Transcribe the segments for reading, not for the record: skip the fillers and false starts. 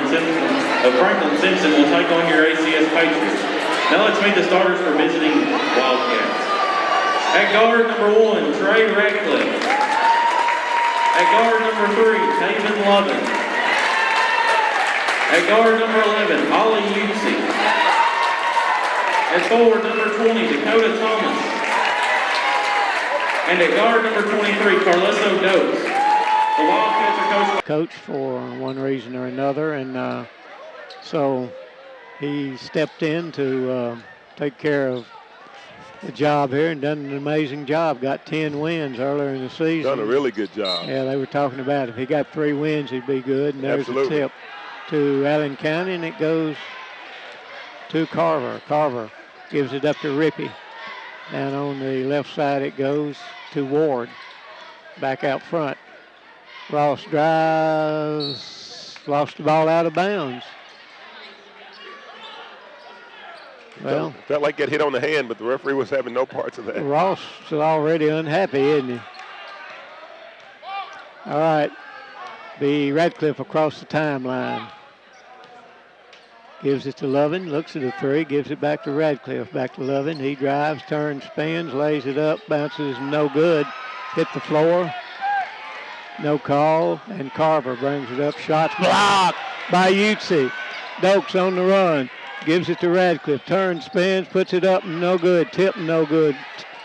Franklin Simpson will take on your ACS Patriots. Now let's meet the starters for visiting Wildcats. At guard number 1, Trey Radcliffe. At guard number 3, Taven Lovin. At guard number 11, Ollie Utsi. At forward number 20, Dakota Thomas. And at guard number 23, Carlesso Dokes. The Wildcats are coached for one reason or another, and so he stepped in to take care of the job here and done an amazing job. Got 10 wins earlier in the season. Done a really good job. Yeah, they were talking about if he got 3 wins, he'd be good. And there's Absolutely. a tip to Allen County, and it goes to Carver. Carver gives it up to Rippey. And on the left side, it goes to Ward. Back out front. Ross drives, lost the ball out of bounds. Well, felt like get hit on the hand, but the referee was having no parts of that. Ross is already unhappy, isn't he? All right, the Radcliffe across the timeline. Gives it to Lovin, looks at the 3, gives it back to Radcliffe, back to Lovin. He drives, turns, spins, lays it up, bounces, no good. Hit the floor, no call, and Carver brings it up. Shots blocked by Utsi. Dokes on the run. Gives it to Radcliffe. Turns, spins, puts it up, no good. Tip, no good.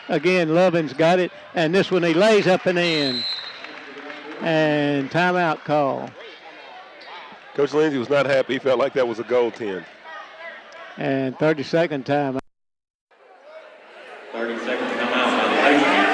Again, Lovin's got it. And this one he lays up and in. And timeout call. Coach Lindsay was not happy. He felt like that was a goaltend. And 30-second timeout. 30-second timeout by the Patriots.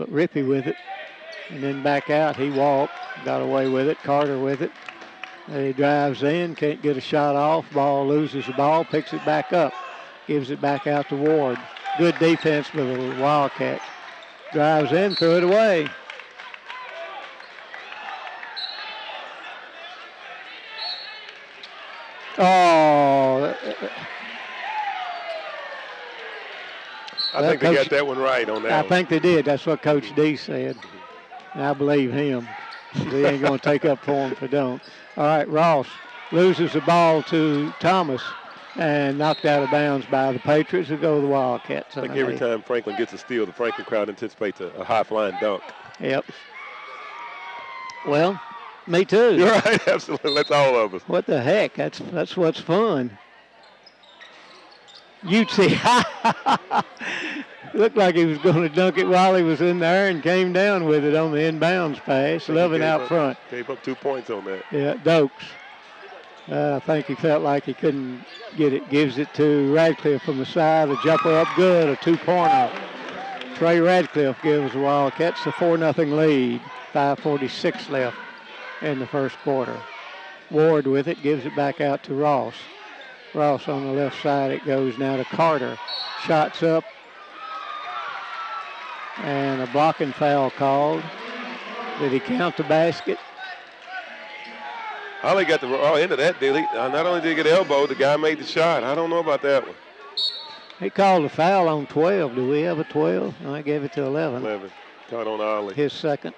Rippey with it, and then back out. He walked, got away with it. Carter with it. He drives in, can't get a shot off. Ball loses the ball, picks it back up, gives it back out to Ward. Good defense by the Wildcats. Drives in, threw it away. Oh. I think they got that one right on that I think they did. That's what Coach D said. And I believe him. They ain't going to take up for him if they don't. All right, Ross loses the ball to Thomas and knocked out of bounds by the Patriots who go to the Wildcats. I think every time Franklin gets a steal, the Franklin crowd anticipates a high-flying dunk. Yep. Well, me too. You're right, absolutely. That's all of us. What the heck? That's what's fun. Utsi looked like he was going to dunk it while he was in there and came down with it on the inbounds pass. Lovin out front. Gave up 2 points on that. Yeah, Dokes. I think he felt like he couldn't get it. Gives it to Radcliffe from the side. A jumper up good, a 2-pointer. Trey Radcliffe gives the Wildcats a 4-0 lead. 5:46 left in the first quarter. Ward with it, gives it back out to Ross. Ross on the left side, it goes now to Carter. Shots up. And a blocking foul called. Did he count the basket? Ollie got the end of that deal. Not only did he get elbowed, the guy made the shot. I don't know about that one. He called a foul on 12. Do we have a 12? No, I gave it to 11. 11. Caught on Ollie. his second.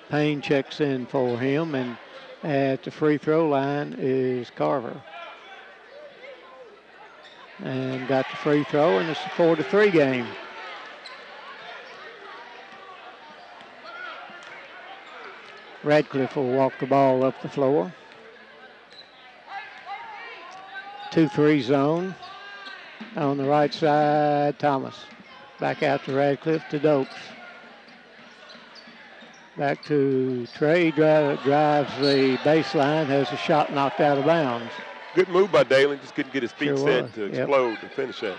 Payne checks in for him, and at the free throw line is Carver. And got the free throw, and it's a 4-3 game. Radcliffe will walk the ball up the floor. 2-3 zone. On the right side, Thomas. Back out to Radcliffe to Dokes. Back to Trey, drives the baseline, has a shot knocked out of bounds. Good move by Dalen, just couldn't get his feet Sure set was. to explode to finish that.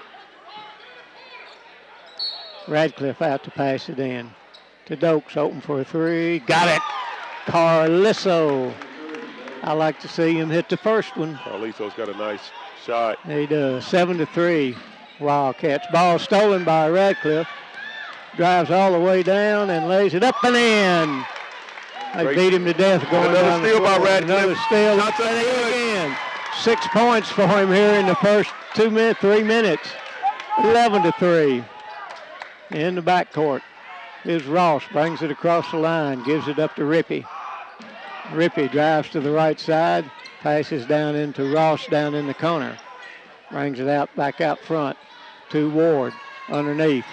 Radcliffe out to pass it in. To Dokes, open for a three. Got it! Carlisso. I like to see him hit the first one. Carlisso's got a nice shot. He does. 7-3 Wildcats. Ball stolen by Radcliffe. Drives all the way down and lays it up and in. They beat him to death going another down steal the by floor. Radcliffe. Another steal. Shots up good. Again. 6 points for him here in the first 3 minutes. 11-3. In the backcourt is Ross. Brings it across the line. Gives it up to Rippey. Rippey drives to the right side. Passes down into Ross down in the corner. Brings it out back out front to Ward underneath.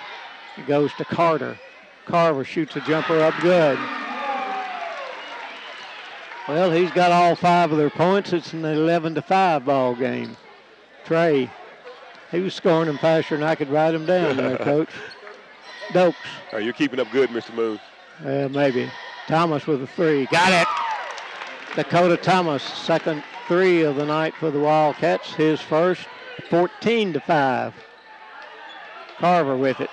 It goes to Carter. Carver shoots a jumper up good. Well, he's got all 5 of their points. It's an 11-5 ball game. Trey, he was scoring them faster than I could write them down there, Coach. Dokes. Oh, you're keeping up good, Mr. Moon. Maybe. Thomas with a three. Got it. Dakota Thomas, second three of the night for the Wildcats. His first, 14-5. Carver with it.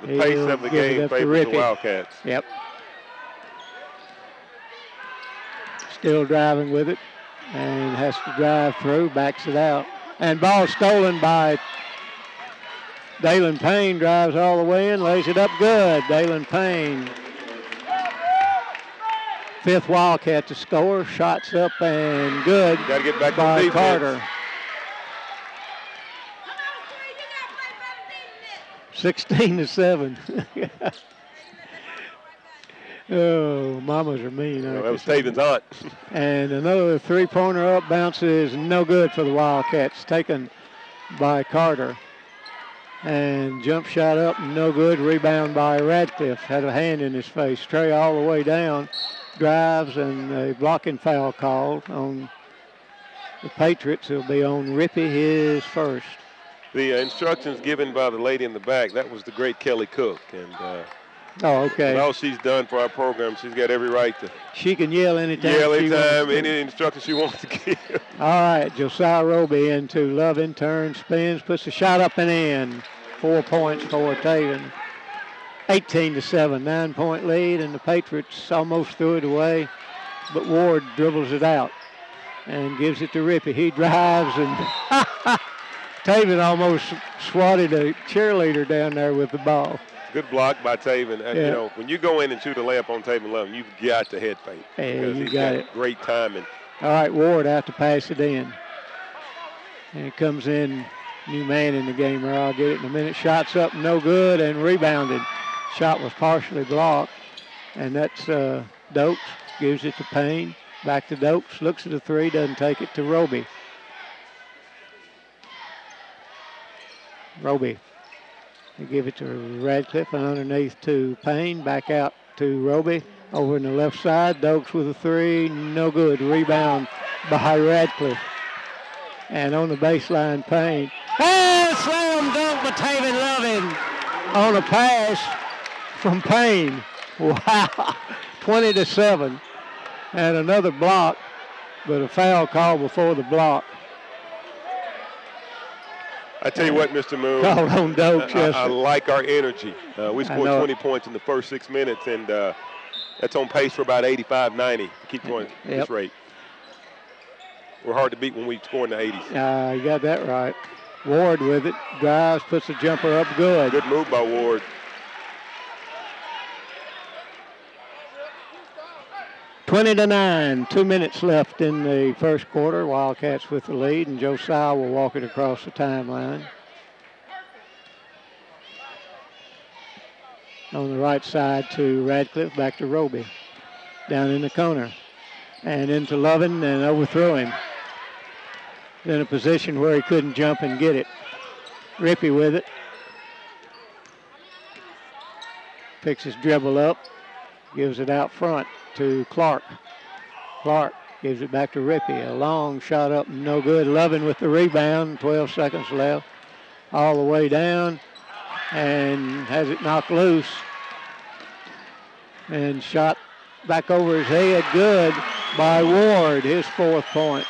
The pace of the game favors the Wildcats. Yep. Still driving with it and has to drive through, backs it out. And ball stolen by Dalen Payne, drives all the way in, lays it up good. Dalen Payne, 5th Wildcat to score, shots up and good. Got to get back by on defense. Carter. 16-7. Oh, mamas are mean. That was Taven's aunt. And another three-pointer up, bounces no good for the Wildcats, taken by Carter. And jump shot up, no good. Rebound by Radcliffe. Had a hand in his face. Trey all the way down, drives, and a blocking foul called on the Patriots. It'll be on Rippey, his first. The instructions given by the lady in the back, that was the great Kelly Cook. And Oh, okay. all she's done for our program, she's got every right to She can yell anytime. yell she anytime, wants to. any instruction she wants to give. All right, Josiah Roby into Lovin, turns, spins, puts the shot up and in. 4 points for Taven. 18-7, 9-point lead, and the Patriots almost threw it away, but Ward dribbles it out and gives it to Rippey. He drives, and Taven almost swatted a cheerleader down there with the ball. Good block by Taven. Yeah. You know, when you go in and shoot a layup on Taven Lovin, you've got to head fake. Yeah, because you he's got it. Great timing. All right, Ward out to pass it in. And it comes in, new man in the game, or I'll get it in a minute. Shots up, no good, and rebounded. Shot was partially blocked, and that's Dokes. Gives it to Payne. Back to Dokes. Looks at the three, doesn't take it to Roby. Roby. They give it to Radcliffe and underneath to Payne. Back out to Roby. Over in the left side. Dokes with a three. No good. Rebound by Radcliffe. And on the baseline, Payne. Oh, slam dunk by Taven Lovin on a pass from Payne. Wow. 20-7. And another block, but a foul call before the block. I tell you what, Mr. Moon. Called on Dokes, yes, I sir. like our energy. We scored know 20 points in the first 6 minutes, and that's on pace for about 85-90. Keep going at this rate. We're hard to beat when we score in the 80s. You got that right. Ward with it. Drives, puts the jumper up good. Good move by Ward. 20-9, 2 minutes left in the first quarter. Wildcats with the lead, and Josiah will walk it across the timeline. On the right side to Radcliffe, back to Roby. Down in the corner. And into Lovin and overthrow him. In a position where he couldn't jump and get it. Rippey with it. Picks his dribble up. Gives it out front to Clark. Clark gives it back to Rippey. A long shot up, no good. Lovin with the rebound. 12 seconds left. All the way down. And has it knocked loose. And shot back over his head. Good by Ward. His 4th point.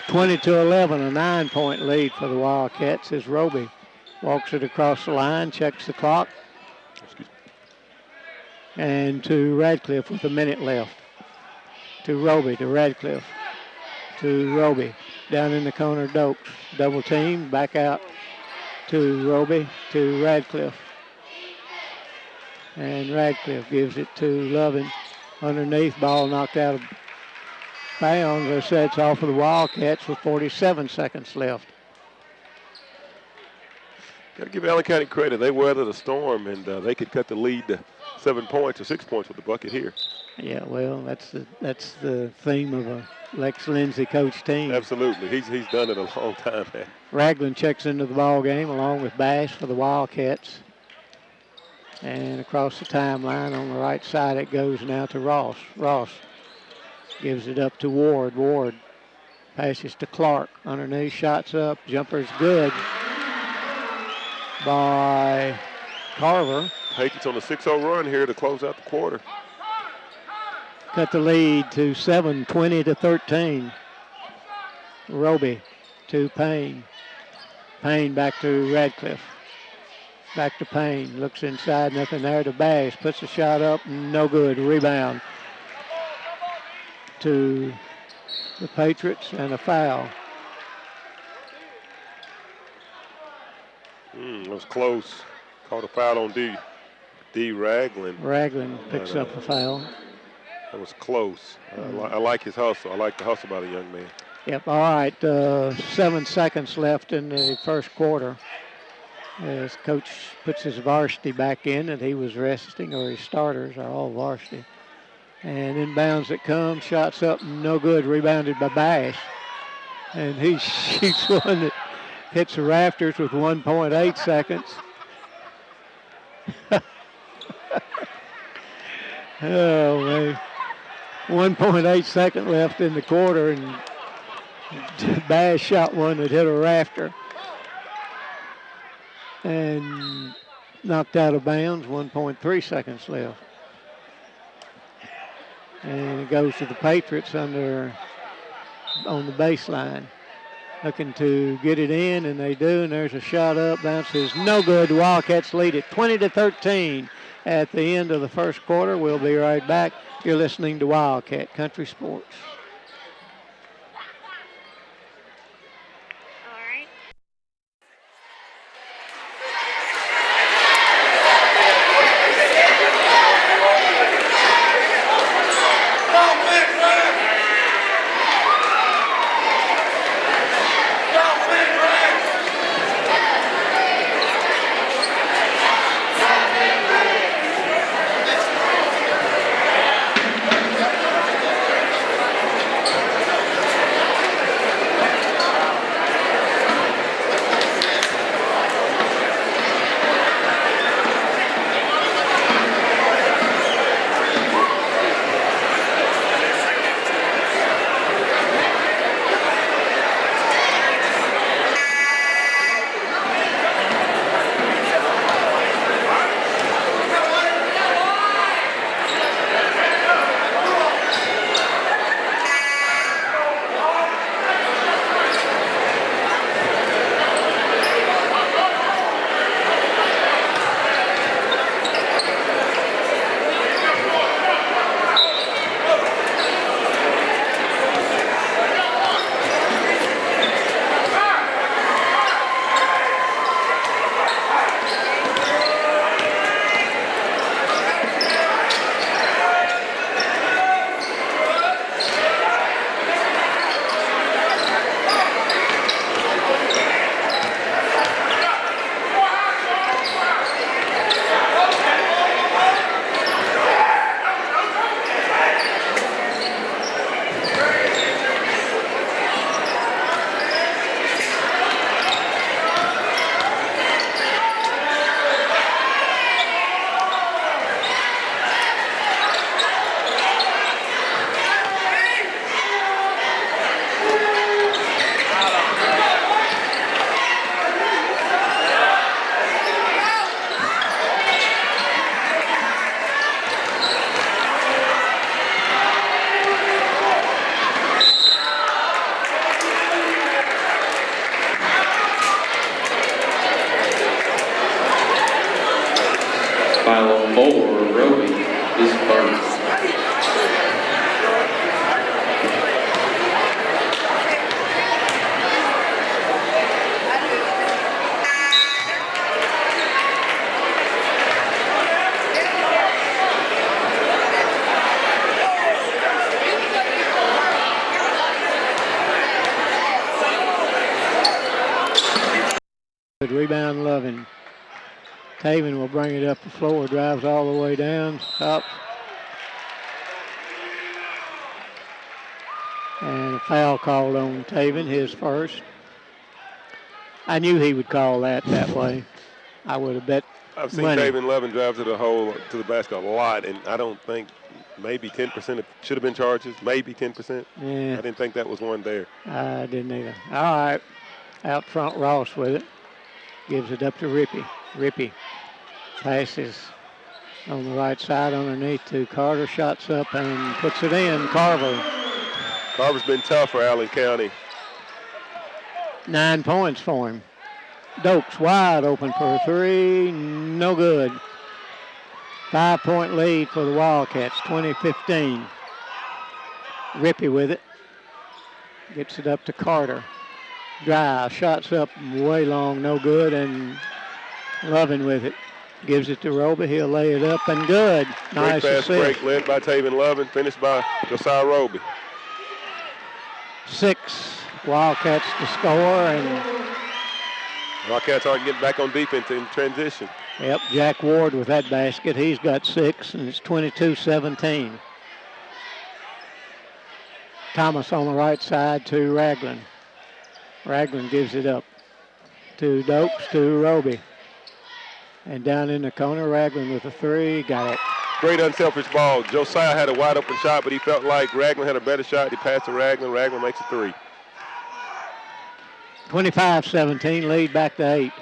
20-11, a 9-point lead for the Wildcats as Roby walks it across the line, checks the clock. And to Radcliffe with a minute left. To Roby, to Radcliffe, to Roby. Down in the corner, Dokes. Double team, back out to Roby, to Radcliffe. And Radcliffe gives it to Lovin. Underneath, ball knocked out of bounds. As I said, it's all for the Wildcats with 47 seconds left. Got to give Allen County credit. They weathered a storm, and they could cut the lead to 7 points or 6 points with the bucket here. Yeah, well, that's the theme of a Lex Lindsay coach team. Absolutely. He's done it a long time, man. Ragland checks into the ball game along with Bass for the Wildcats. And across the timeline on the right side it goes now to Ross. Ross gives it up to Ward. Ward passes to Clark. Underneath, shots up. Jumper's good by Carver. Patriots on a 6-0 run here to close out the quarter. Cut the lead to 7, 20-13. Roby to Payne. Payne back to Radcliffe. Back to Payne. Looks inside, nothing there to Bass. Puts a shot up, no good. Rebound to the Patriots and a foul. It was close. Caught a foul on D. Ragland. Ragland picks up a foul. That was close. I like his hustle. I like the hustle by the young man. Yep, all right. 7 seconds left in the first quarter. As Coach puts his varsity back in that he was resting, or his starters are all varsity. And inbounds it comes, shots up, no good, rebounded by Bass. And he shoots one that hits the rafters with 1.8 seconds. Oh, man. 1.8 second left in the quarter, and Bass shot one that hit a rafter. And knocked out of bounds, 1.3 seconds left. And it goes to the Patriots on the baseline. Looking to get it in, and they do, and there's a shot up, bounces, no good. Wildcats lead it 20-13 at the end of the first quarter. We'll be right back. You're listening to Wildcat Country Sports. 4, Roby, his first. Good rebound, Loving. Taven will bring it up the floor, drives all the way down, up. And a foul called on Taven, his first. I knew he would call that way. I would have bet I've seen money. Taven Lovin drive to the basket a lot, and I don't think maybe 10% should have been charges, maybe 10%. Yeah. I didn't think that was one there. I didn't either. All right. Out front, Ross with it. Gives it up to Rippey. Rippey passes on the right side underneath to Carter. Shots up and puts it in. Carver. Carver's been tough for Allen County. 9 points for him. Dokes wide open for a three. No good. 5-point lead for the Wildcats, 20-15. Rippey with it. Gets it up to Carter. Drive, shots up way long, no good, and Lovin with it. Gives it to Roby. He'll lay it up and good. Nice Great fast assist. break led by Taven Lovin, finished by Josiah Roby. 6 Wildcats to score, and Wildcats aren't getting back on defense in transition. yep, Jack Ward with that basket. He's got 6, and it's 22-17. Thomas on the right side to Ragland. Ragland gives it up to Dokes to Roby. And down in the corner, Ragland with a three. Got it. Great unselfish ball. Josiah had a wide open shot, but he felt like Ragland had a better shot. He passed to Ragland. Ragland makes a three. 25-17, lead back to 8.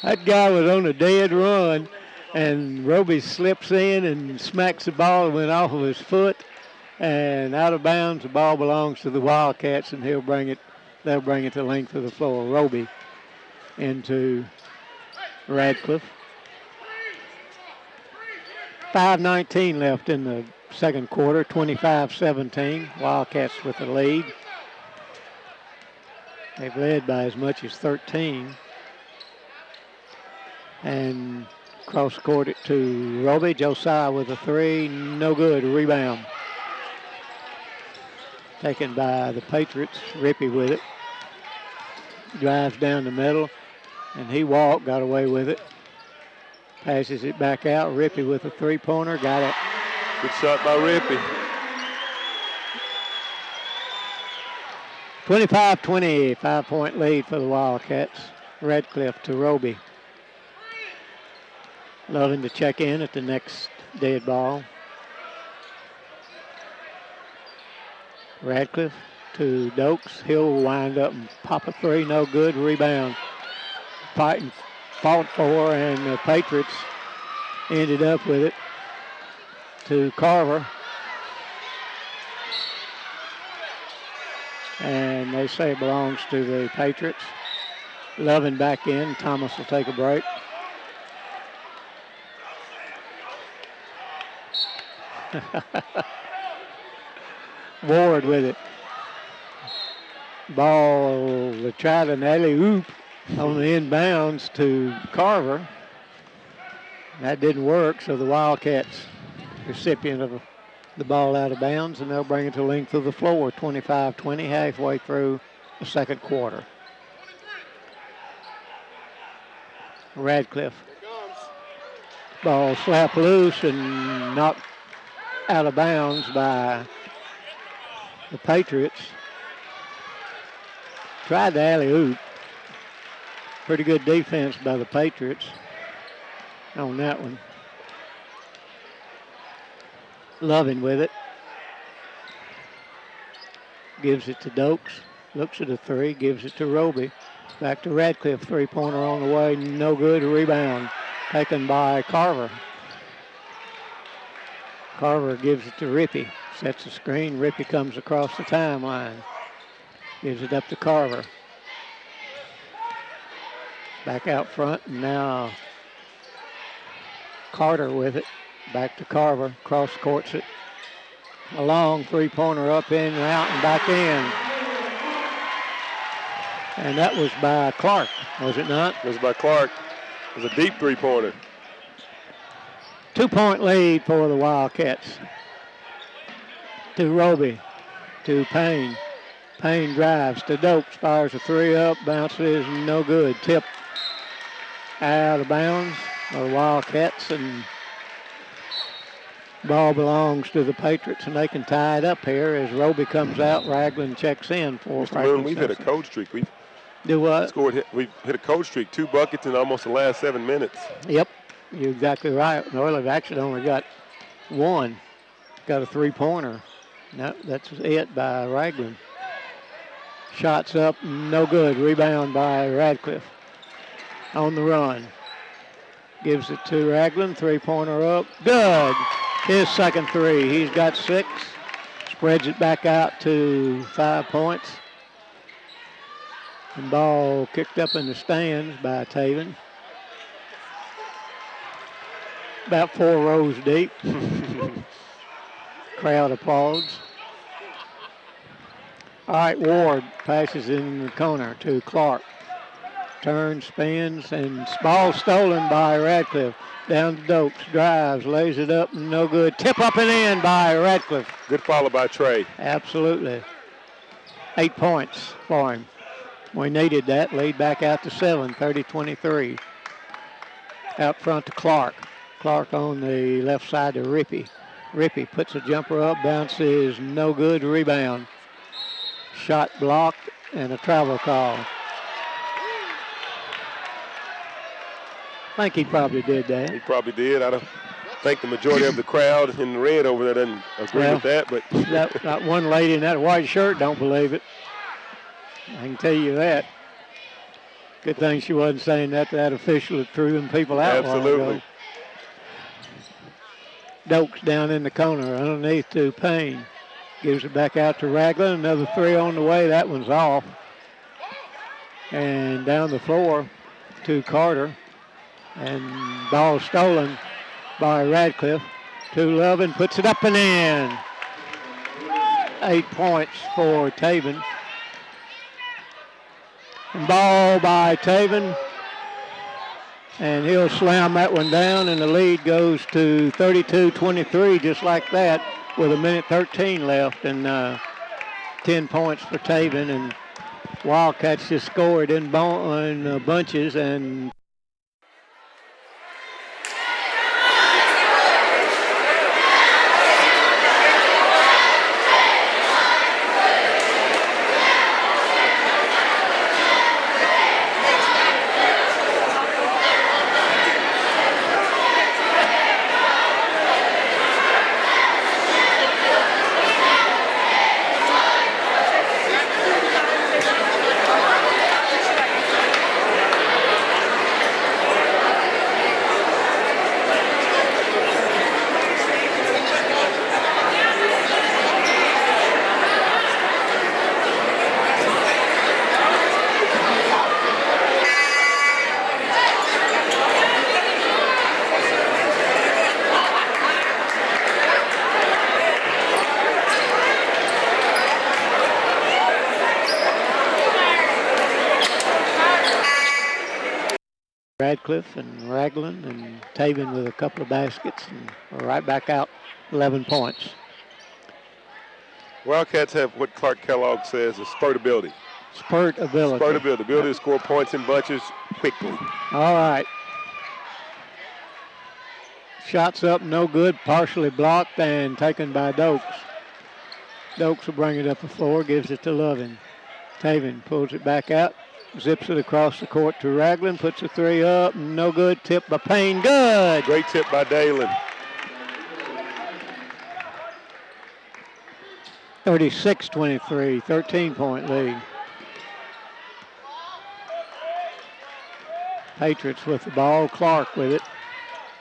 That guy was on a dead run, and Roby slips in and smacks the ball and went off of his foot. And out of bounds, the ball belongs to the Wildcats, and they'll bring it the length of the floor. Roby into Radcliffe. 5:19 left in the second quarter, 25-17. Wildcats with the lead. They've led by as much as 13. And cross court it to Roby. Josiah with a three, no good, rebound. Taken by the Patriots. Rippey with it. Drives down the middle, and he walked, got away with it. Passes it back out. Rippey with a three-pointer, got it. Good shot by Rippey. 25-20, 5-point lead for the Wildcats. Radcliffe to Roby. Loving to check in at the next dead ball. Radcliffe to Dokes. He'll wind up and pop a three. No good. Rebound. Fought for, and the Patriots ended up with it to Carver. And they say it belongs to the Patriots. Lovin back in. Thomas will take a break. Ward with it. Ball, they tried an alley-oop on the inbounds to Carver. That didn't work, so the Wildcats, recipient of the ball out of bounds, and they'll bring it to the length of the floor, 25-20, halfway through the second quarter. Radcliffe. Ball slapped loose and knocked out of bounds by the Patriots. Tried the alley-oop. Pretty good defense by the Patriots on that one. Loving with it. Gives it to Dokes. Looks at a three. Gives it to Roby. Back to Radcliffe. Three-pointer on the way. No good. Rebound. Taken by Carver. Carver gives it to Rippey. Sets the screen. Rippey comes across the timeline. Gives it up to Carver. Back out front, and now Carter with it. Back to Carver, cross courts it. A long three-pointer up in and out and back in. And that was by Clark, was it not? It was by Clark. It was a deep three-pointer. 2-point lead for the Wildcats. To Roby, to Payne. Payne drives to Dokes, fires a three up, bounces, no good. Tip out of bounds of the Wildcats, and ball belongs to the Patriots, and they can tie it up here as Roby comes out. Ragland checks in for Mr. Moon, we've hit a cold streak. We've hit a cold streak, 2 buckets in almost the last 7 minutes. Yep, you're exactly right. Well, they've actually only got one. Got a three-pointer. No, that's it by Ragland. Shots up, no good. Rebound by Radcliffe. On the run. Gives it to Ragland. Three-pointer up. Good. His second three. He's got 6. Spreads it back out to 5 points. And ball kicked up in the stands by Taven. About 4 rows deep. Crowd applauds. All right, Ward passes in the corner to Clark. Turns, spins, and ball stolen by Radcliffe. Down to Dokes, drives, lays it up, no good. Tip up and in by Radcliffe. Good follow by Trey. Absolutely. 8 points for him. We needed that. Lead back out to 7, 30-23. Out front to Clark. Clark on the left side to Rippey. Rippey puts a jumper up, bounces, no good, rebound. Shot blocked and a travel call. I think he probably did that. He probably did. I don't think the majority of the crowd in the red over there doesn't agree with that. But that one lady in that white shirt don't believe it. I can tell you that. Good thing she wasn't saying that to that official that threw them people out. Absolutely. Dokes down in the corner underneath to Payne. Gives it back out to Ragland. Another three on the way. That one's off. And down the floor to Carter. And ball stolen by Radcliffe. To Lovin, puts it up and in. 8 points for Taven. And ball by Taven. And he'll slam that one down, and the lead goes to 32-23, just like that, with 1:13 left, and 10 points for Taven. And Wildcats just scored in bunches, and Radcliffe and Ragland and Taven with a couple of baskets, and we're right back out 11 points. Wildcats have what Clark Kellogg says is spurt ability. Spurt ability. Spurt ability. The ability to score points in bunches quickly. All right. Shots up, no good, partially blocked and taken by Dokes. Dokes will bring it up the floor, gives it to Lovin. Taven pulls it back out. Zips it across the court to Ragland, puts a three up, no good, tip by Payne, good. Great tip by Dalen. 36-23, 13-point lead. Patriots with the ball, Clark with it.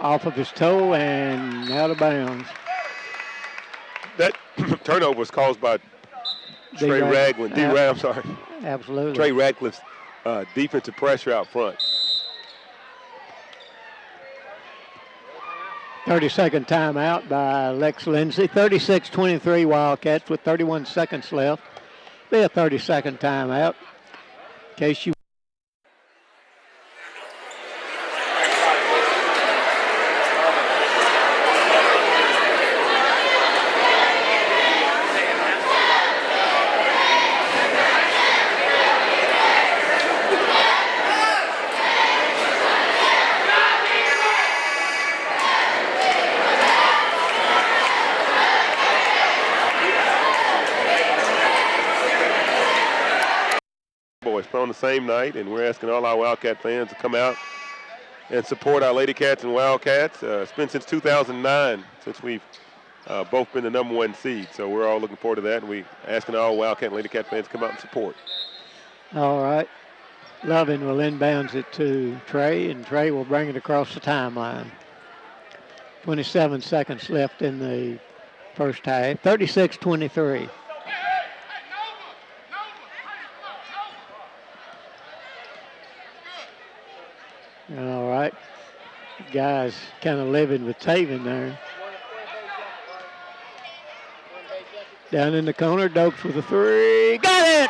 Off of his toe and out of bounds. That turnover was caused by Trey Ragland. I'm sorry. Absolutely. Trey Radcliffe's defensive pressure out front. 30-second timeout by Lex Lindsay. 36-23 Wildcats with 31 seconds left. Be a 30-second timeout in case you. On the same night, and we're asking all our Wildcat fans to come out and support our Lady Cats and Wildcats. It's been since 2009 since we've both been the #1 seed, so we're all looking forward to that, and we're asking all Wildcat and Lady Cat fans to come out and support. All right. Lovin will inbounds it to Trey, and Trey will bring it across the timeline. 27 seconds left in the first half. 36-23. All right. Guys kind of living with Taven there. Down in the corner, Dokes with a three. Got it!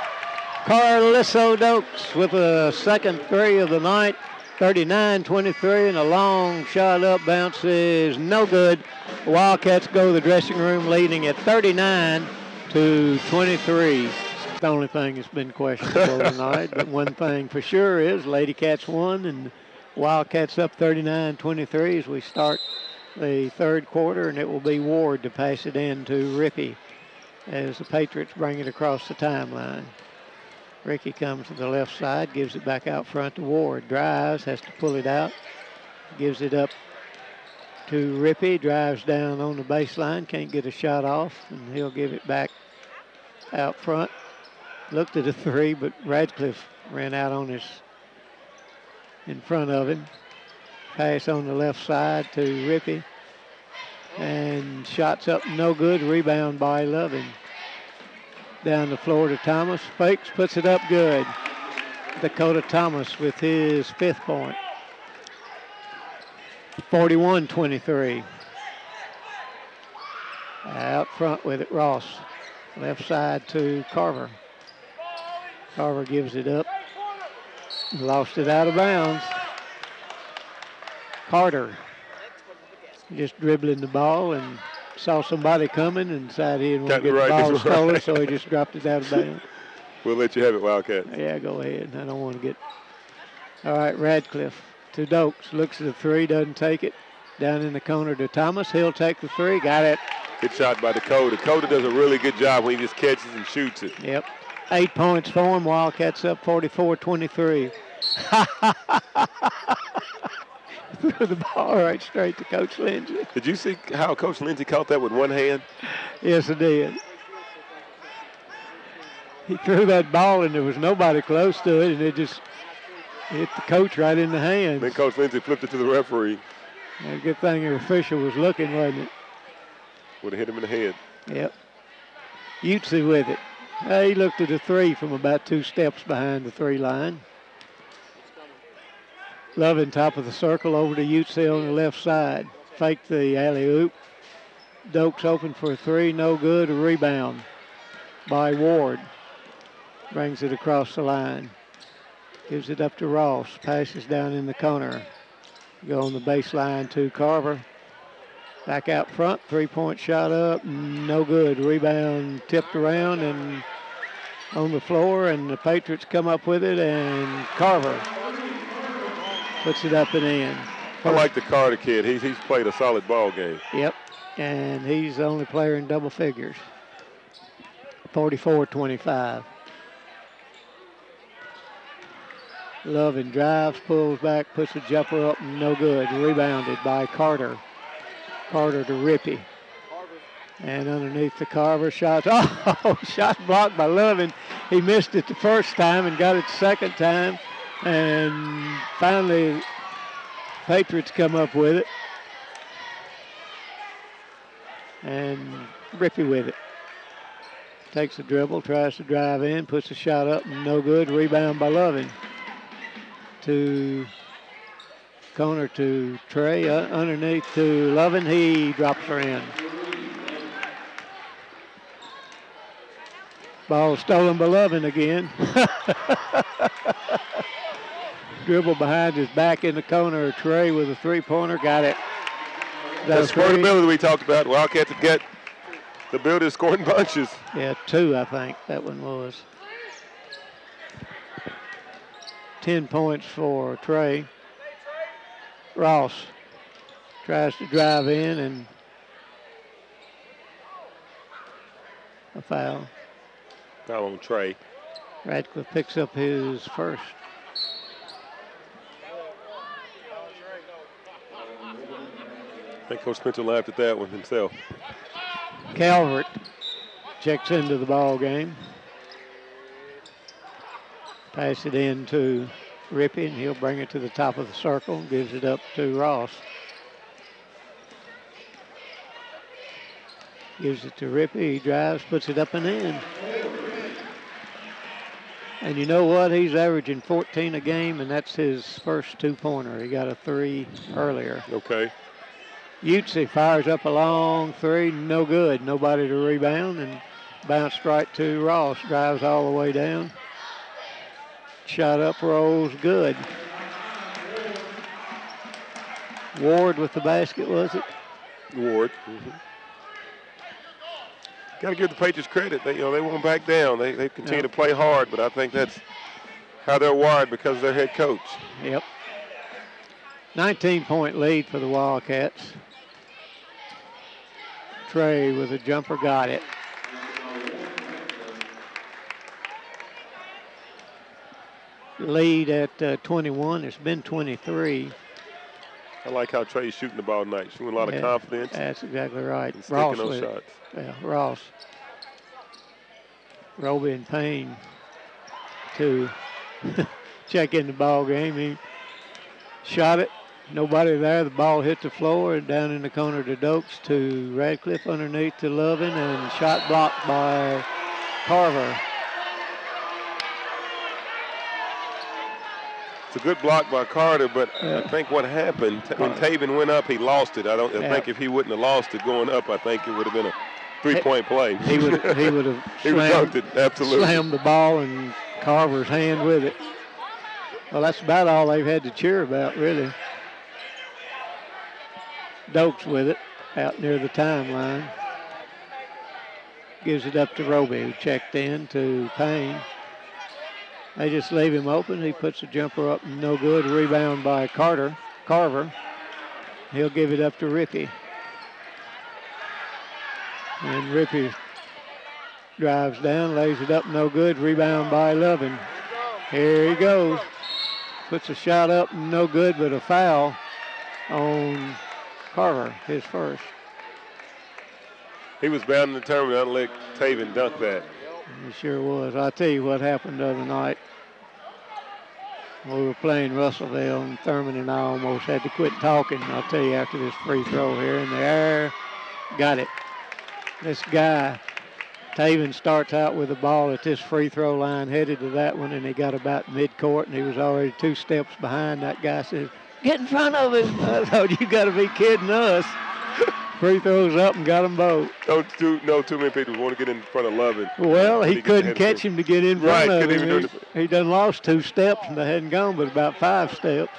Carlisso Dokes with a second three of the night. 39-23, and a long shot up bounces no good. Wildcats go to the dressing room leading at 39-23. The only thing that's been questionable tonight, but one thing for sure is Lady Cats won, and Wildcats up 39-23 as we start the third quarter, and it will be Ward to pass it in to Ricky as the Patriots bring it across the timeline. Ricky comes to the left side, gives it back out front to Ward. Drives, has to pull it out, gives it up to Rippy, drives down on the baseline, can't get a shot off, and he'll give it back out front. Looked at a three, but Radcliffe ran out on his in front of him. Pass on the left side to Rippy. And shots up no good. Rebound by Lovin. Down the floor to Thomas. Fakes, puts it up good. Dakota Thomas with his 5th point. 41-23. Out front with it, Ross. Left side to Carver. Carver gives it up. Lost it out of bounds. Carter just dribbling the ball and saw somebody coming and decided he didn't want to get the ball stolen, so he just dropped it out of bounds. We'll let you have it, Wildcat. Yeah, go ahead. I don't want to get. All right, Radcliffe to Dokes. Looks at the three, doesn't take it. Down in the corner to Thomas. He'll take the three. Got it. Good shot by Dakota. Dakota does a really good job when he just catches and shoots it. Yep. 8 points for him. Wildcats up 44-23. Threw the ball right straight to Coach Lindsay. Did you see how Coach Lindsay caught that with one hand? Yes, I did. He threw that ball and there was nobody close to it, and it just hit the coach right in the hands. Then Coach Lindsay flipped it to the referee. And a good thing the official was looking, wasn't it? Would have hit him in the head. Yep. Utsi with it. He looked at a three from about 2 steps behind the 3 line. Lovin top of the circle over to Utsi on the left side. Faked the alley-oop. Dokes open for a three, no good. A rebound by Ward. Brings it across the line. Gives it up to Ross. Passes down in the corner. Go on the baseline to Carver. Back out front, 3-point shot up, no good. Rebound tipped around and on the floor, and the Patriots come up with it, and Carver puts it up and in. I like the Carter kid. He's played a solid ball game. Yep, and he's the only player in double figures. 44-25. Lovin drives, pulls back, puts a jumper up, no good. Rebounded by Carter. Carter to Rippy. And underneath the Carver shot. Oh, shot blocked by Lovin. He missed it the first time and got it the second time. And finally, Patriots come up with it. And Rippy with it. Takes a dribble, tries to drive in, puts a shot up, no good. Rebound by Lovin to Corner to Trey, underneath to Lovin. He drops her in. Ball stolen by Lovin again. Dribble behind his back in the corner. Trey with a three-pointer. Got it. That's the ability we talked about. Wildcats have got the ability to score in bunches. Yeah, 2, I think that one was. 10 points for Trey. Ross tries to drive in and a foul. Foul on Trey. Radcliffe picks up his first. I think Coach Spencer laughed at that one himself. Calvert checks into the ball game. Pass it in to Rippey, and he'll bring it to the top of the circle. Gives it up to Ross. Gives it to Rippey. He drives, puts it up and in. And you know what? He's averaging 14 a game, and that's his first two-pointer. He got a 3 earlier. Okay. Utsi fires up a long 3, no good. Nobody to rebound, and bounced right to Ross. Drives all the way down. Shot up, rolls, good. Ward with the basket, was it? Ward. Mm-hmm. Got to give the Patriots credit. They won't back down. They continue to play hard, but I think that's how they're wired because of their head coach. Yep. 19-point lead for the Wildcats. Trey with a jumper, got it. Lead at 21. It's been 23. I like how Trey's shooting the ball tonight. Shooting a lot of confidence. That's exactly right. And Ross those shots. Yeah, Ross. Roby and Payne to check in the ball game. He shot it. Nobody there. The ball hit the floor and down in the corner to Dokes to Radcliffe underneath to Lovin, and shot blocked by Carver. It's a good block by Carter, but I think what happened when Taven went up, he lost it. I think if he wouldn't have lost it going up, I think it would have been a three-point play. He would have dunked it, absolutely. Slammed the ball and Carver's hand with it. Well, that's about all they've had to cheer about, really. Dokes with it out near the timeline. Gives it up to Roby, who checked in to Payne. They just leave him open. He puts a jumper up, no good. Rebound by Carver. He'll give it up to Rippey. And Rippey drives down, lays it up, no good. Rebound by Lovin. Here he goes. Puts a shot up, no good, but a foul on Carver, his first. He was bound and determined not to let Taven dunk that. He sure was. I'll tell you what happened the other night. We were playing Russellville, and Thurman and I almost had to quit talking. I'll tell you, after this free throw here in the air, got it. This guy, Taven, starts out with the ball at this free throw line, headed to that one, and he got about midcourt, and he was already 2 steps behind. That guy says, "Get in front of him." I thought, you got to be kidding us. Free throws up and got them both. Too many people want to get in front of Lovin. Well, he couldn't catch him to get in front of him. He done lost 2 steps, and they hadn't gone but about 5 steps.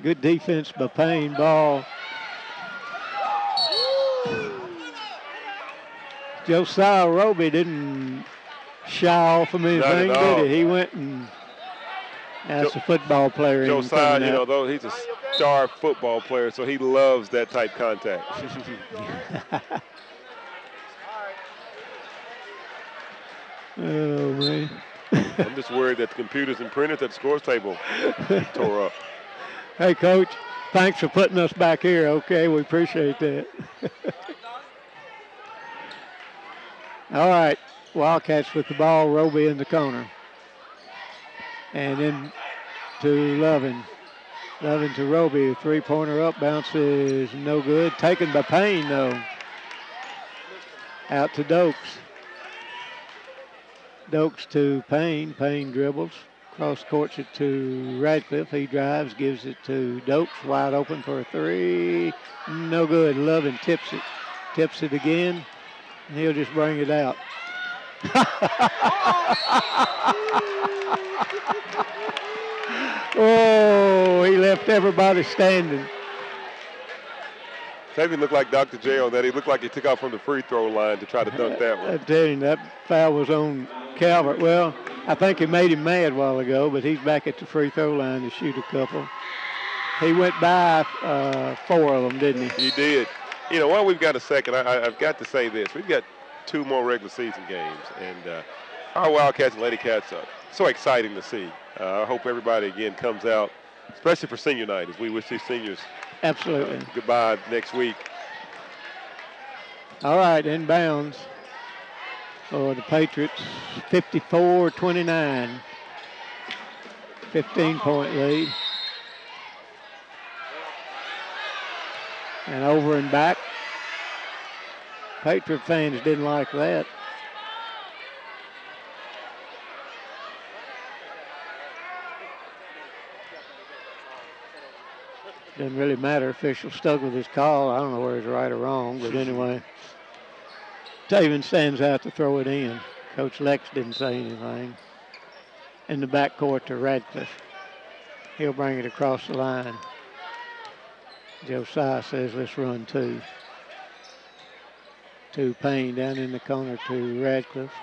Good defense by Payne. Ball. Josiah Roby didn't shy off from anything, did he? He went and asked a football player. Josiah, though he's a star football player, so he loves that type contact. Oh, man. I'm just worried that the computers and printers at the scores table tore up. Hey, Coach, thanks for putting us back here, okay? We appreciate that. All right, Wildcats with the ball, Roby in the corner. And then to Lovin. Lovin to Roby, 3-pointer up, bounces no good. Taken by Payne, though. Out to Dokes. Dokes to Payne. Payne dribbles. Cross courts it to Radcliffe. He drives, gives it to Dokes. Wide open for a three. No good. Lovin tips it. Tips it again. And he'll just bring it out. Oh, he left everybody standing. Fabian looked like Dr. J on that. He looked like he took off from the free throw line to try to dunk that one. I tell you, that foul was on Calvert. Well, I think he made him mad a while ago, but he's back at the free throw line to shoot a couple. He went by 4 of them, didn't he? He did. You know, while we've got a second, I've got to say this. We've got 2 more regular season games, and our Wildcats and Lady Cats are so exciting to see. I hope everybody, again, comes out, especially for senior night, as we wish these seniors absolutely goodbye next week. All right, inbounds for the Patriots, 54-29. 15-point lead. And over and back. Patriot fans didn't like that. Didn't really matter. Official stuck with his call. I don't know where he's right or wrong, but anyway. Taven stands out to throw it in. Coach Lex didn't say anything. In the backcourt to Radcliffe. He'll bring it across the line. Josiah says, let's run 2. To Payne down in the corner to Radcliffe.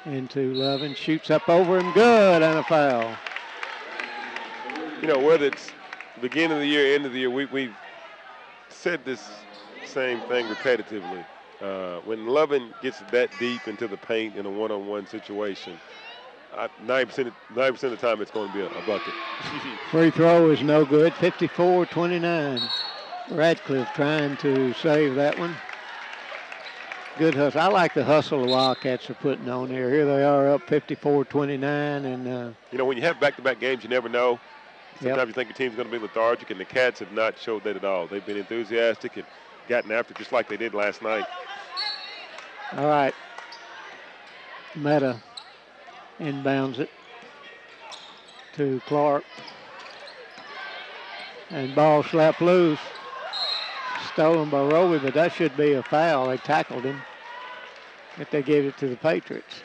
Into Lovin. Shoots up over him. Good, and a foul. You know, whether it's beginning of the year, end of the year, we've said this same thing repetitively. When Lovin gets that deep into the paint in a one-on-one situation, 90% of the time it's going to be a bucket. Free throw is no good. 54-29. Radcliffe trying to save that one. Good hustle. I like the hustle the Wildcats are putting on here. Here they are up 54-29. And you know, when you have back-to-back games, you never know. Sometimes you think your team's going to be lethargic, and the Cats have not showed that at all. They've been enthusiastic and gotten after it just like they did last night. All right. Meta inbounds it to Clark. And ball slapped loose. Stolen by Roby, but that should be a foul. They tackled him if they gave it to the Patriots.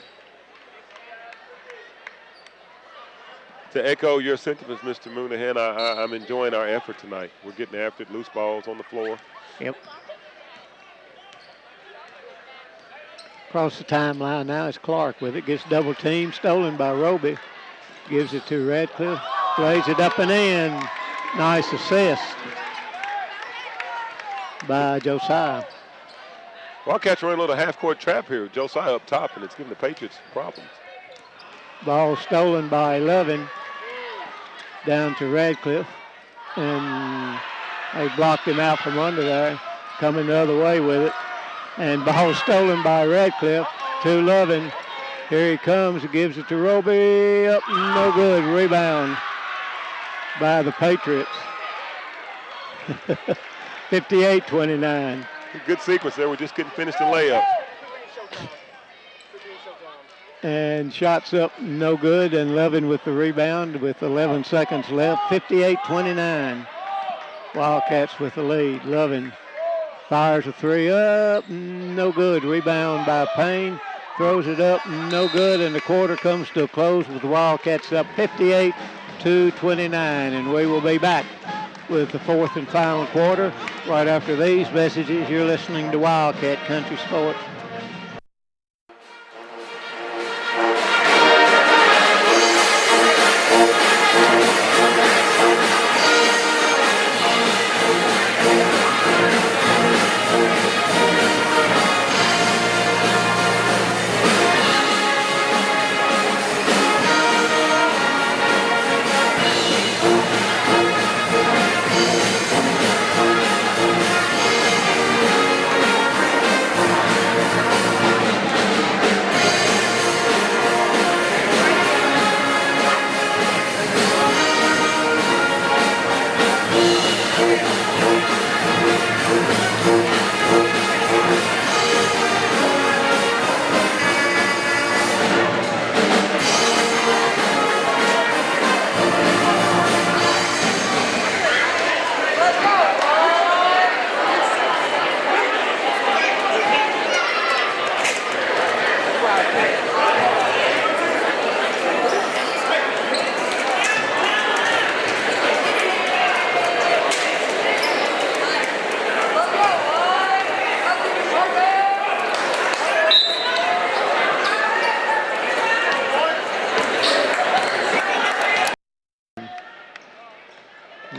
To echo your sentiments, Mr. Moonahan, I'm enjoying our effort tonight. We're getting after it, loose balls on the floor. Yep. Across the timeline now is Clark with it. Gets double teamed, stolen by Roby. Gives it to Radcliffe. Lays it up and in. Nice assist by Josiah. Wildcats running a little half-court trap here. Josiah up top, and it's giving the Patriots problems. Ball stolen by Lovin. Down to Radcliffe. And they blocked him out from under there. Coming the other way with it. And ball stolen by Radcliffe to Lovin. Here he comes. He gives it to Roby. Up, no good. Rebound by the Patriots. 58-29. Good sequence there. We just couldn't finish the layup. And shots up, no good. And Lovin with the rebound with 11 seconds left. 58-29. Wildcats with the lead. Lovin fires a 3 up, no good. Rebound by Payne. Throws it up, no good. And the quarter comes to a close with the Wildcats up 58-29. And we will be back with the 4th and final quarter right after these messages. You're listening to Wildcat Country Sports.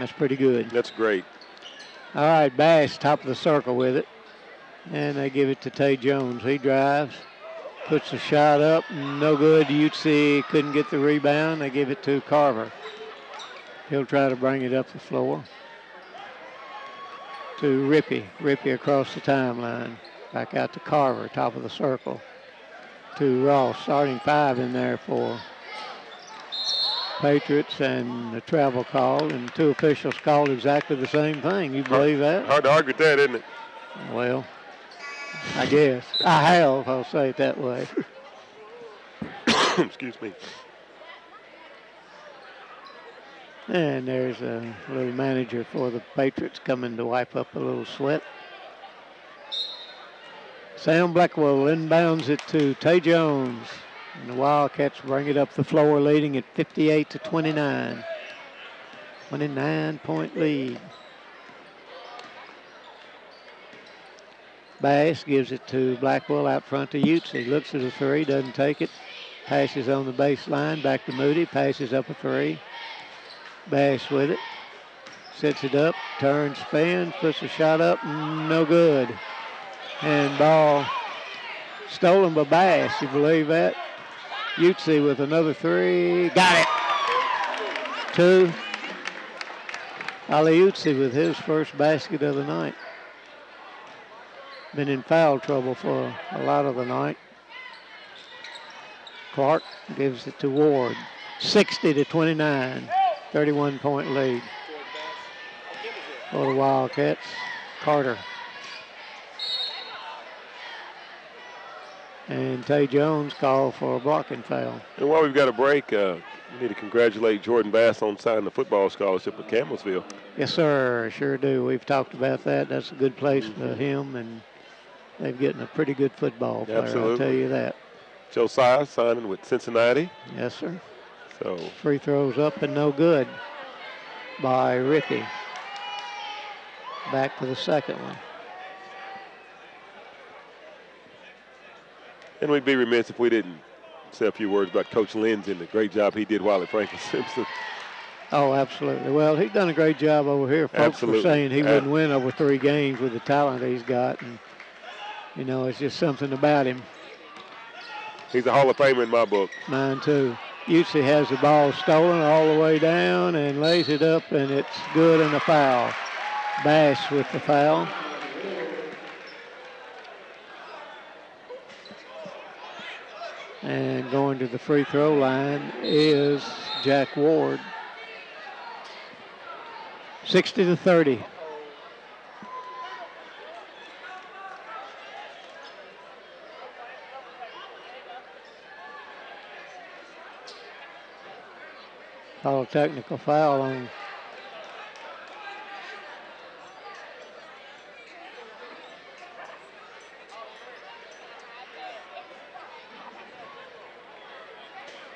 That's pretty good. That's great. All right, Bass, top of the circle with it. And they give it to Tay Jones. He drives, puts the shot up, no good. Ute couldn't get the rebound. They give it to Carver. He'll try to bring it up the floor to Rippey. Rippey across the timeline. Back out to Carver, top of the circle. To Ross, starting 5 in there for Patriots, and the travel call, and 2 officials called exactly the same thing. You believe that? Hard to argue with that, isn't it? Well, I guess. I have, I'll say it that way. Excuse me. And there's a little manager for the Patriots coming to wipe up a little sweat. Sam Blackwell inbounds it to Tay Jones. And the Wildcats bring it up the floor, leading at 58-29. 29-point lead. Bass gives it to Blackwell out front to Utes. He looks at a 3, doesn't take it. Passes on the baseline, back to Moody. Passes up a 3. Bass with it. Sets it up, turns, spins, puts a shot up, no good. And ball stolen by Bass. You believe that? Ute with another 3. Got it. 2. Ali Ute with his first basket of the night. Been in foul trouble for a lot of the night. Clark gives it to Ward. 60-29. 31-point lead for the Wildcats. Carter. And Tay Jones called for a blocking foul. And while we've got a break, we need to congratulate Jordan Bass on signing the football scholarship at Campbellsville. Yes, sir. Sure do. We've talked about that. That's a good place for him, and they've getting a pretty good football player. Absolutely. I'll tell you that. Josiah signing with Cincinnati. Yes, sir. So free throws up and no good by Rippey. Back to the second one. And we'd be remiss if we didn't say a few words about Coach Lindsay and the great job he did while at Franklin Simpson. Oh, absolutely. Well, he's done a great job over here. Folks Absolutely. were saying he wouldn't win over 3 games with the talent he's got. And, you know, it's just something about him. He's a Hall of Famer in my book. Mine, too. Ute has the ball stolen all the way down and lays it up, and it's good and a foul. Bass with the foul. And going to the free throw line is Jack Ward. 60-30. Call a technical foul on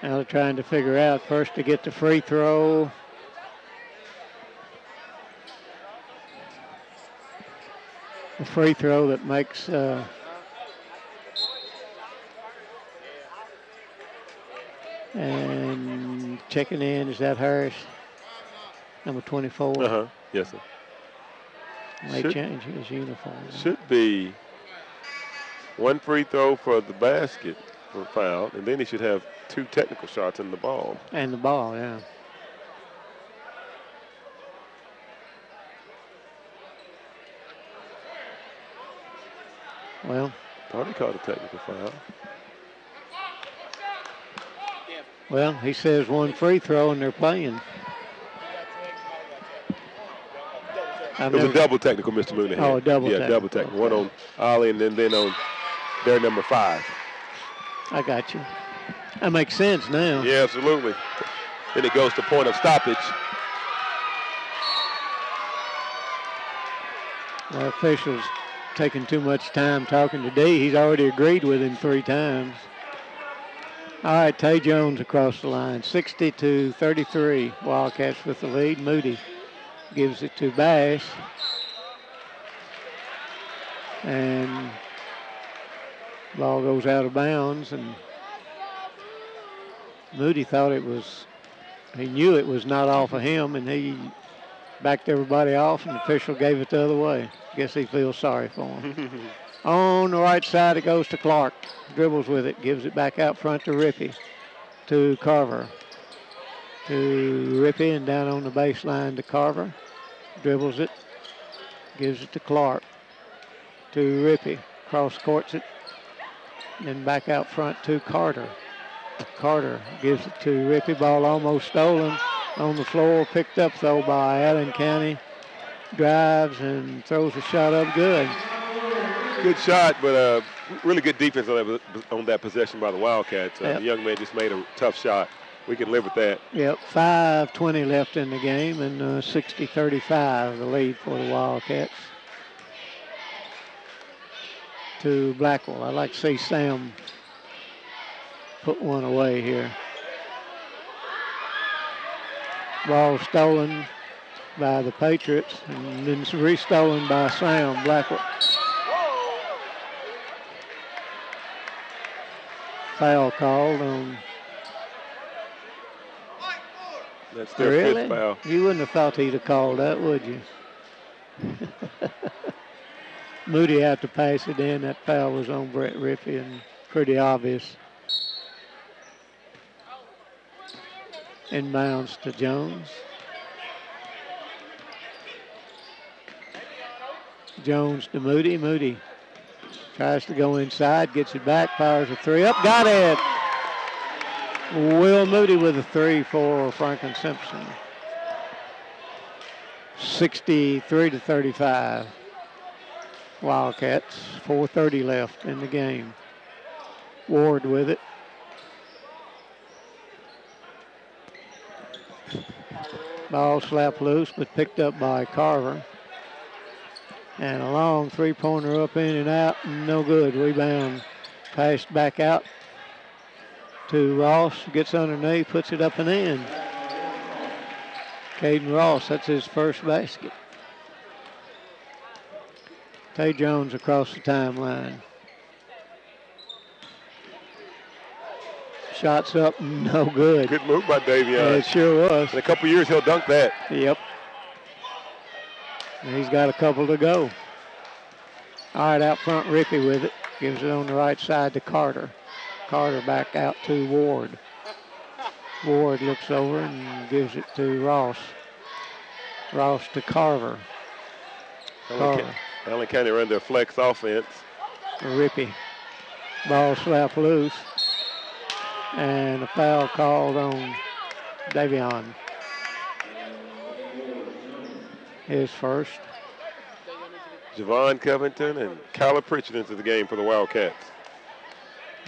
now they're trying to figure out first to get the free throw. The free throw that makes and checking in, is that Harris? Number 24. Uh-huh. Yes, sir. May change his uniform. Should be 1 free throw for the basket for foul, and then he should have 2 technical shots in the ball. And the ball, yeah. Well, Thought he called a technical foul. well, he says 1 free throw and they're playing. It was a double technical, Mr. Mooney. Oh, a double Yeah, technical. double technical. 1 on Ollie and then on their number 5. I got you. That makes sense now. Yeah, absolutely. Then it goes to point of stoppage. The officials taking too much time talking to D. He's already agreed with him 3 times. All right, Tay Jones across the line. 60-33. Wildcats with the lead. Moody gives it to Bass. And ball goes out of bounds, and Moody thought it was, he knew it was not off of him, and he backed everybody off, and the official gave it the other way. Guess he feels sorry for him. On the right side, it goes to Clark. Dribbles with it, gives it back out front to Rippey, to Carver, to Rippey, and down on the baseline to Carver. Dribbles it, gives it to Clark, to Rippey, cross courts it, then back out front to Carter. Carter gives it to Rippey, ball almost stolen on the floor, picked up though by Allen County. Drives and throws a shot up good. Good shot, but really good defense on that possession by the Wildcats. Yep. The young man just made a tough shot. We can live with that. Yep, 5:20 left in the game, and 60-35 the lead for the Wildcats. To Blackwell. I'd like to see Sam put one away here. Ball stolen by the Patriots, and then restolen by Sam Blackwell. Foul called on. That's their fifth foul. You wouldn't have thought he'd have called that, would you? Moody had to pass it in. That foul was on Brett Rippey, and pretty obvious. Inbounds to Jones. Jones to Moody. Moody tries to go inside, gets it back, fires a three up, got it. Will Moody with a three for Franklin Simpson. 63-35. Wildcats, 4:30 left in the game. Ward with it. Ball slapped loose, but picked up by Carver. And a long three-pointer up, in and out, no good. Rebound passed back out to Ross, gets underneath, puts it up and in. Caden Ross, that's his first basket. Tay Jones across the timeline. Shots up, no good. Good move by Davion. It sure was. In a couple years, he'll dunk that. Yep. And he's got a couple to go. All right, out front, Rippey with it. Gives it on the right side to Carter. Carter back out to Ward. Ward looks over and gives it to Ross. Ross to Carver. Allen County run their flex offense. Rippey. Ball slapped loose. And a foul called on Davion. His first. Javon Covington and Kyler Pritchard into the game for the Wildcats.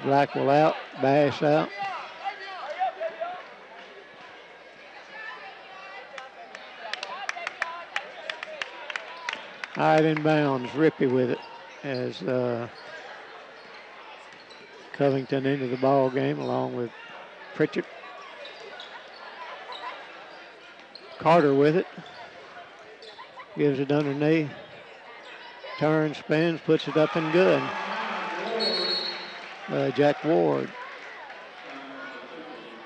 Blackwell out, Bass out. All right, inbounds, Rippey with it as Covington into the ball game along with Pritchard. Carter with it. Gives it underneath. Turns, spins, puts it up and good. Jack Ward.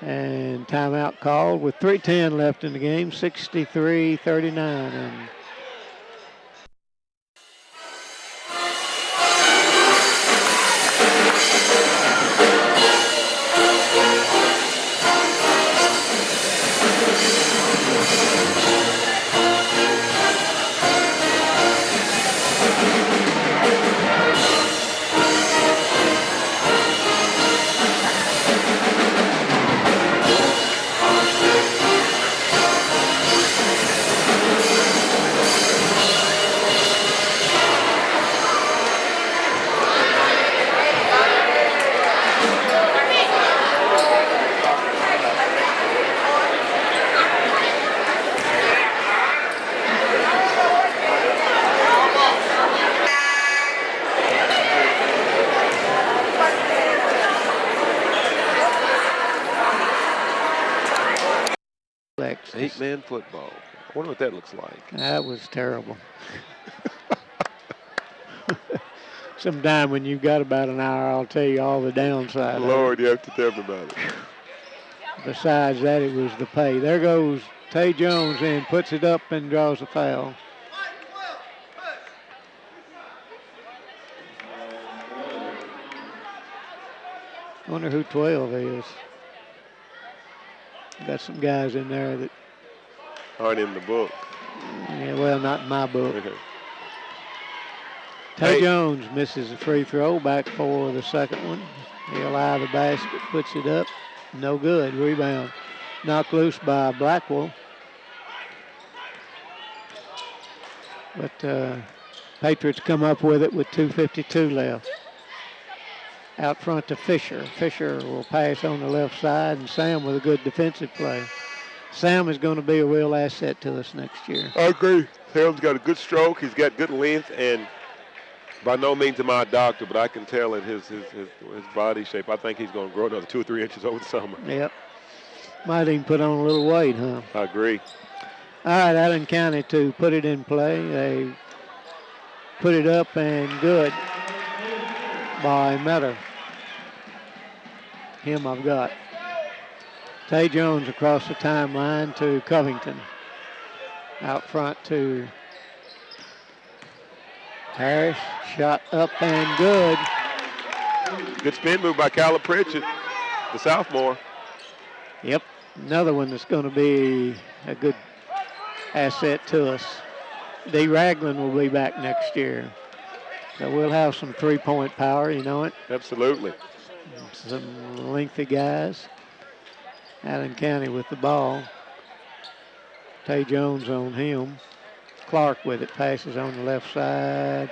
And timeout called with 3:10 left in the game, 63-39. And Eight-man football. I wonder what that looks like. that was terrible. Sometime when you've got about an hour, I'll tell you all the downside. Lord, you have to tell me about it. Besides that, it was the pay. There goes Tay Jones in, puts it up and draws a foul. Wonder who 12 is. Got some guys in there that aren't in the book. Yeah, well, not in my book. Hey. Tay Jones misses a free throw, back for the second one. He'll eye the basket, puts it up. No good. Rebound. Knocked loose by Blackwell. But Patriots come up with it with 2:52 left. Out front to Fisher. Fisher will pass on the left side, and Sam with a good defensive play. Sam is going to be a real asset to us next year. I agree. Sam's got a good stroke. He's got good length, and by no means am I a doctor, but I can tell in his body shape, I think he's going to grow another 2 or 3 inches over the summer. Yep. Might even put on a little weight, huh? I agree. All right, Allen County to put it in play. They put it up and good by Metter. Him I've got. Tay Jones across the timeline to Covington. Out front to Harris. Shot up and good. Good spin move by Kyler Pritchett, the sophomore. Yep, another one that's going to be a good asset to us. D. Ragland will be back next year. So we'll have some three-point power, you know it. Absolutely. Some lengthy guys. Allen County with the ball. Tay Jones on him. Clark with it, passes on the left side.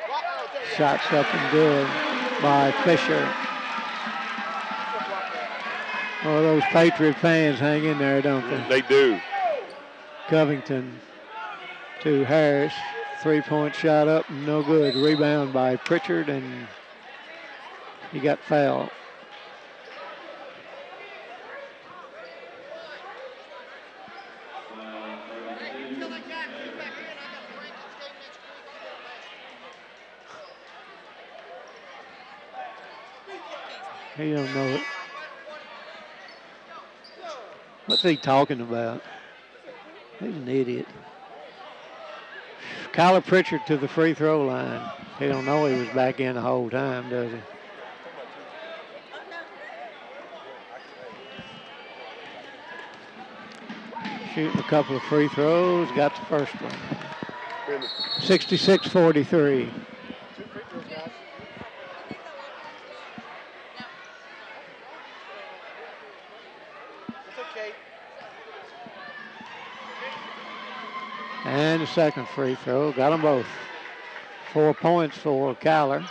Shots up and good by Fisher. Oh, those Patriot fans hang in there, don't they? They do. Covington to Harris. Three-point shot up, no good. Rebound by Pritchard, and he got fouled. He don't know it. What's he talking about? He's an idiot. Kyler Pritchard to the free throw line. He don't know he was back in the whole time, does he? Shooting a couple of free throws, got the first one. 66-43. And the second free throw, got them both. 4 points for Kyler.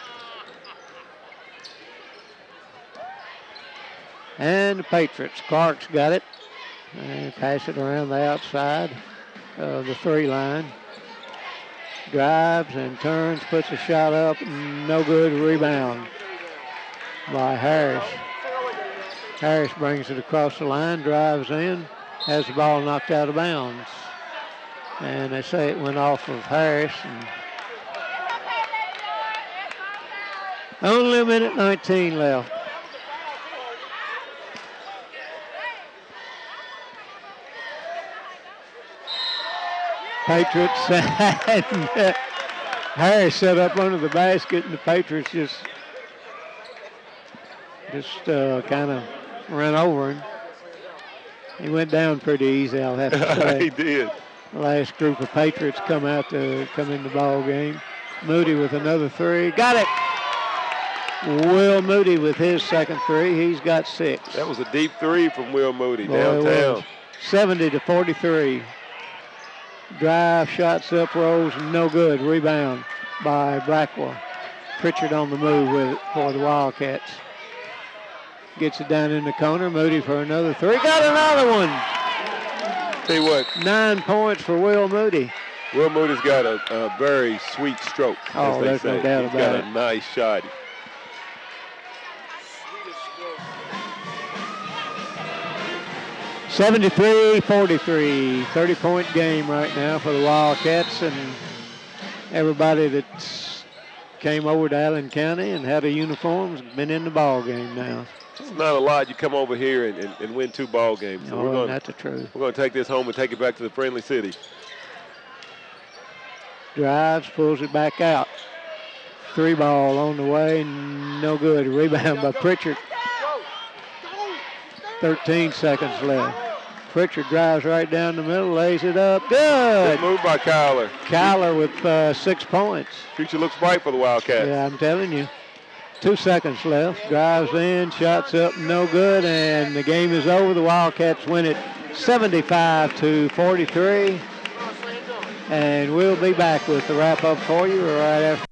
And the Patriots, Clark's got it. And pass it around the outside of the three line. Drives and turns, puts a shot up, no good. Rebound by Harris. Harris brings it across the line, drives in, has the ball knocked out of bounds. And they say it went off of Harris. And only a minute 19 left. Patriots and Harris set up under the basket, and the Patriots just kind of ran over him. He went down pretty easy, I'll have to say. He did. The last group of Patriots come in the ball game. Moody with another three. Got it! Will Moody with his second three. He's got 6. That was a deep three from Will Moody downtown. 70-43. Drive, shots up, rolls, no good. Rebound by Blackwell. Pritchard on the move with it for the Wildcats. Gets it down in the corner. Moody for another three. Got another one! Tell you what. 9 points for Will Moody. Will Moody's got a very sweet stroke, Oh, there's no doubt He's about it. got a nice shot. '73-43, 30-point game right now for the Wildcats, and everybody that came over to Allen County and had a uniform has been in the ball game now. It's not a lot. You come over here and win 2 ball games. So Oh, that's the truth. We're going to take this home and take it back to the friendly city. Drives, pulls it back out. 3 ball on the way, no good. Rebound by Pritchard. 13 seconds left. Pritchard drives right down the middle, lays it up. Good. Good move by Kyler. Kyler with 6 points. Future looks bright for the Wildcats. Yeah, I'm telling you. 2 seconds left. Drives in, shots up, no good, and the game is over. The Wildcats win it 75-43. And we'll be back with the wrap-up for you right after.